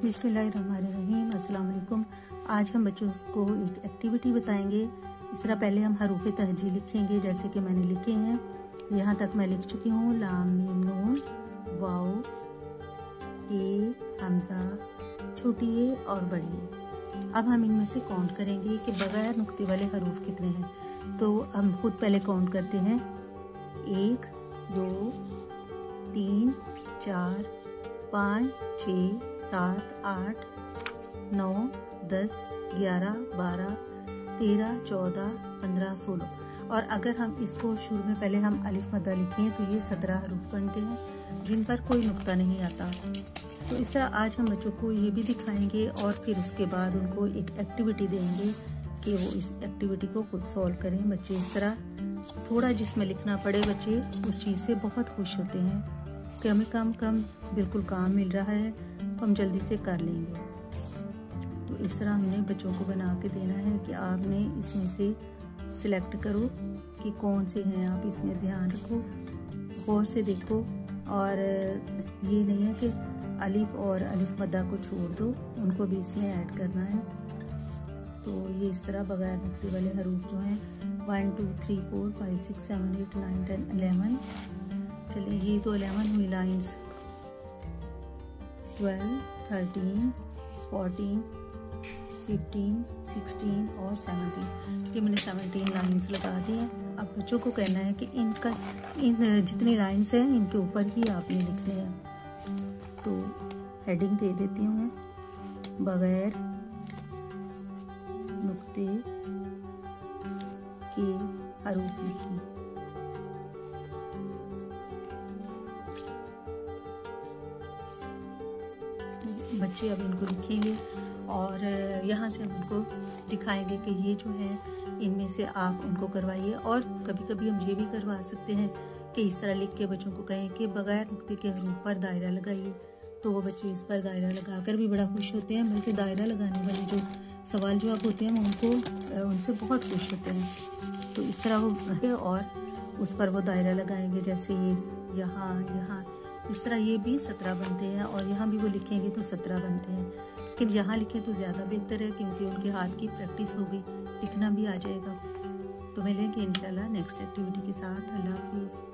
बिस्मिल्लाहिर्रहमानिर्रहीम। अस्सलाम वालेकुम। आज हम बच्चों को एक एक्टिविटी बताएंगे। इस तरह पहले हम हरूफ तहजी लिखेंगे जैसे कि मैंने लिखे हैं। यहाँ तक मैं लिख चुकी हूँ। लाम मीम नून वाओ ए हमज़ा छोटी ए और बड़ी ए। अब हम इनमें से काउंट करेंगे कि बगैर नुक्ते वाले हरूफ कितने हैं। तो हम खुद पहले काउंट करते हैं। 1 2 3 4 5 6 7 8 9 10 11 12 13 14 15 16। और अगर हम इसको शुरू में पहले हम अलिफ मद्दा लिखें तो ये 17 हरूफ बनते हैं जिन पर कोई नुक्ता नहीं आता। तो इस तरह आज हम बच्चों को ये भी दिखाएंगे और फिर उसके बाद उनको एक एक्टिविटी देंगे कि वो इस एक्टिविटी को खुद सॉल्व करें। बच्चे इस तरह थोड़ा जिसमें लिखना पड़े बच्चे उस चीज़ से बहुत खुश होते हैं कि हमें कम बिल्कुल काम मिल रहा है तो हम जल्दी से कर लेंगे। तो इस तरह हमने बच्चों को बना के देना है कि आपने इसमें से सिलेक्ट करो कि कौन से हैं। आप इसमें ध्यान रखो, गौर से देखो और ये नहीं है कि अलिफ और अलिफ मद्दा को छोड़ दो, उनको भी इसमें ऐड करना है। तो ये इस तरह बगैर नुक्ते वाले हरूफ जो हैं 1 2 3 4 5 6 7 8 9 10 11। चलिए ये तो 11 हुई लाइन्स। 12 13 14 15 16 और 17। ये मैंने 17 लाइन्स लगा दी हैं। अब बच्चों को कहना है कि इन जितनी लाइन्स हैं इनके ऊपर ही आपने लिखने हैं। तो हेडिंग दे देती हूँ मैं, बगैर नुक्ते के हरूफ लिखिए। बच्चे अब इनको लिखेंगे और यहाँ से हम उनको दिखाएंगे कि ये जो है इनमें से आप उनको करवाइए। और कभी कभी हम ये भी करवा सकते हैं कि इस तरह लिख के बच्चों को कहें कि बगैर नुक्ते के हरूफ पर दायरा लगाइए। तो वो बच्चे इस पर दायरा लगाकर भी बड़ा खुश होते हैं। बल्कि दायरा लगाने वाले जो सवाल जवाब होते हैं उनको उनसे बहुत खुश होते हैं। तो इस तरह वो और उस पर वो दायरा लगाएंगे जैसे ये यहाँ इस तरह ये भी 17 बनते हैं और यहाँ भी वो लिखेंगे तो 17 बनते हैं। लेकिन यहाँ लिखें तो ज़्यादा बेहतर है क्योंकि उनके हाथ की प्रैक्टिस हो गई, लिखना भी आ जाएगा। तो मिलेंगे इंशाल्लाह नेक्स्ट एक्टिविटी के साथ। अल्लाह हाफिज़।